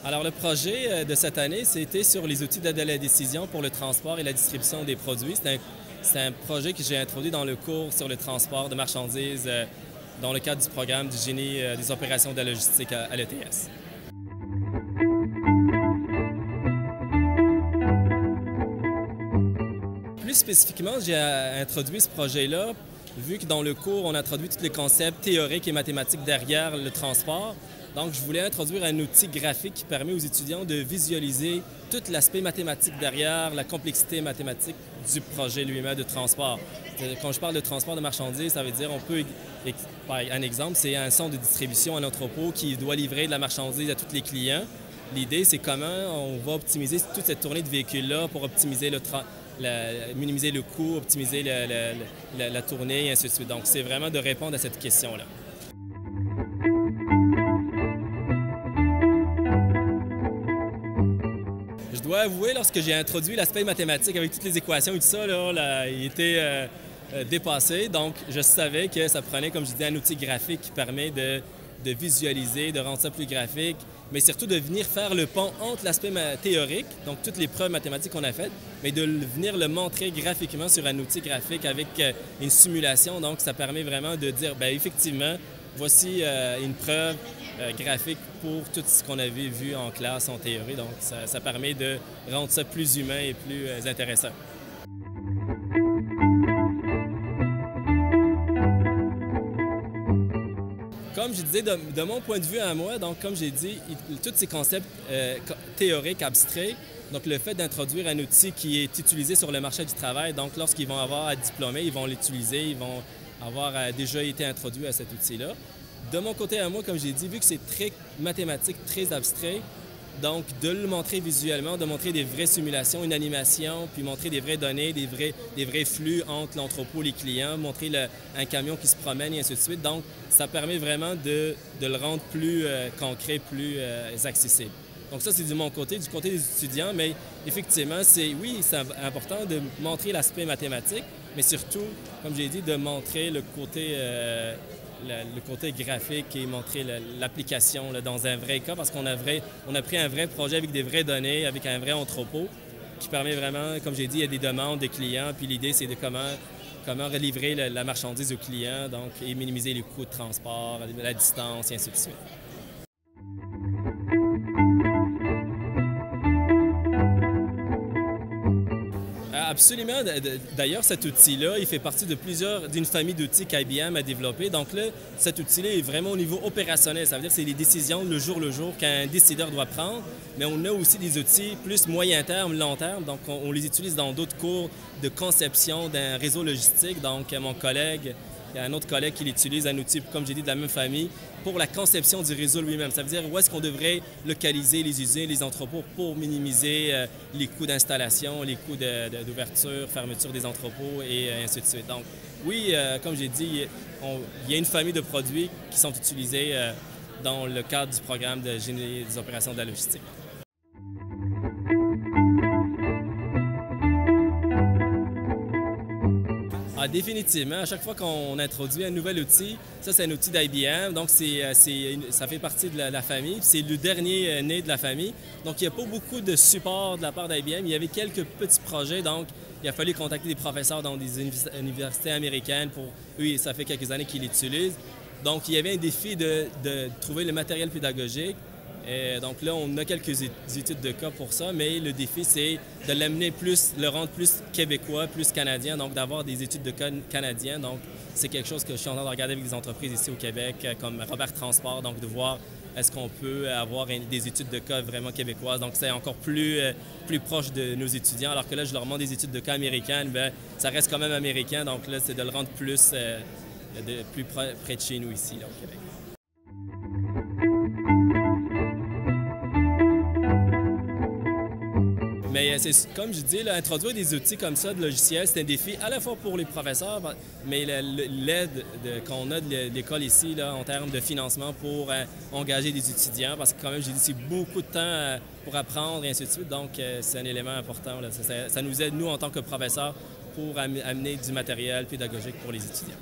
Alors, le projet de cette année, c'était sur les outils d'aide à la décision pour le transport et la distribution des produits. C'est un projet que j'ai introduit dans le cours sur le transport de marchandises dans le cadre du programme du génie des opérations de la logistique à l'ETS. Plus spécifiquement, j'ai introduit ce projet-là, vu que dans le cours, on a introduit tous les concepts théoriques et mathématiques derrière le transport. Donc, je voulais introduire un outil graphique qui permet aux étudiants de visualiser tout l'aspect mathématique derrière, la complexité mathématique du projet lui-même de transport. Quand je parle de transport de marchandises, ça veut dire, un exemple, c'est un centre de distribution, un entrepôt qui doit livrer de la marchandise à tous les clients. L'idée, c'est comment on va optimiser toute cette tournée de véhicules-là pour optimiser minimiser le coût, optimiser la tournée, et ainsi de suite. Donc, c'est vraiment de répondre à cette question-là. Je dois avouer, lorsque j'ai introduit l'aspect mathématique avec toutes les équations et tout ça, il était dépassé. Donc, je savais que ça prenait, comme je disais, un outil graphique qui permet de visualiser, de rendre ça plus graphique, mais surtout de venir faire le pont entre l'aspect théorique, donc toutes les preuves mathématiques qu'on a faites, mais de venir le montrer graphiquement sur un outil graphique avec une simulation. Donc, ça permet vraiment de dire, bien, effectivement, voici une preuve graphique pour tout ce qu'on avait vu en classe, en théorie. Donc, ça permet de rendre ça plus humain et plus intéressant. Comme je disais, de mon point de vue à moi, donc comme j'ai dit, tous ces concepts théoriques abstraits, donc le fait d'introduire un outil qui est utilisé sur le marché du travail, donc lorsqu'ils vont avoir à diplômer, ils vont l'utiliser, ils vont avoir déjà été introduits à cet outil-là. De mon côté à moi, comme j'ai dit, vu que c'est très mathématique, très abstrait, donc de le montrer visuellement, de montrer des vraies simulations, une animation, puis montrer des vraies données, des vrais flux entre l'entrepôt et les clients, montrer un camion qui se promène et ainsi de suite. Donc, ça permet vraiment de le rendre plus concret, plus accessible. Donc ça, c'est de mon côté, du côté des étudiants, mais effectivement, c'est important de montrer l'aspect mathématique, mais surtout, comme j'ai dit, de montrer le côté graphique et montrer l'application dans un vrai cas, parce qu'on a pris un vrai projet avec des vraies données, avec un vrai entrepôt, qui permet vraiment, comme j'ai dit, il y a des demandes des clients, puis l'idée, c'est de comment relivrer la marchandise aux clients, donc, et minimiser les coûts de transport, la distance, et ainsi de suite. Absolument. D'ailleurs, cet outil-là, il fait partie d'une famille d'outils qu'IBM a développé. Donc là, cet outil-là est vraiment au niveau opérationnel. Ça veut dire que c'est les décisions le jour qu'un décideur doit prendre. Mais on a aussi des outils plus moyen terme, long terme. Donc, on les utilise dans d'autres cours de conception d'un réseau logistique. Donc, il y a un autre collègue qui utilise un outil, comme j'ai dit, de la même famille, pour la conception du réseau lui-même. Ça veut dire où est-ce qu'on devrait localiser les usines, les entrepôts pour minimiser les coûts d'installation, les coûts d'ouverture, fermeture des entrepôts et ainsi de suite. Donc oui, comme j'ai dit, il y a une famille de produits qui sont utilisés dans le cadre du programme de génie des opérations de la logistique. Ah, définitivement. À chaque fois qu'on introduit un nouvel outil, ça c'est un outil d'IBM, donc ça fait partie de la famille. C'est le dernier né de la famille. Donc il n'y a pas beaucoup de support de la part d'IBM. Il y avait quelques petits projets, donc il a fallu contacter des professeurs dans des universités américaines pour eux, ça fait quelques années qu'ils l'utilisent. Donc il y avait un défi de trouver le matériel pédagogique. Et donc là, on a quelques études de cas pour ça, mais le défi, c'est de le rendre plus québécois, plus canadien, donc d'avoir des études de cas canadiens. Donc, c'est quelque chose que je suis en train de regarder avec des entreprises ici au Québec, comme Robert Transport, donc de voir est-ce qu'on peut avoir des études de cas vraiment québécoises. Donc, c'est encore plus proche de nos étudiants, alors que là, je leur demande des études de cas américaines, bien, ça reste quand même américain, donc là, c'est de le rendre plus près de chez nous ici, là, au Québec. Mais c'est comme je dis, là, introduire des outils comme ça de logiciels, c'est un défi à la fois pour les professeurs, mais l'aide qu'on a de l'école ici là, en termes de financement pour engager des étudiants, parce que quand même, j'ai dit, c'est beaucoup de temps pour apprendre et ainsi de suite, donc c'est un élément important. Là. Ça nous aide, nous, en tant que professeurs, pour amener du matériel pédagogique pour les étudiants.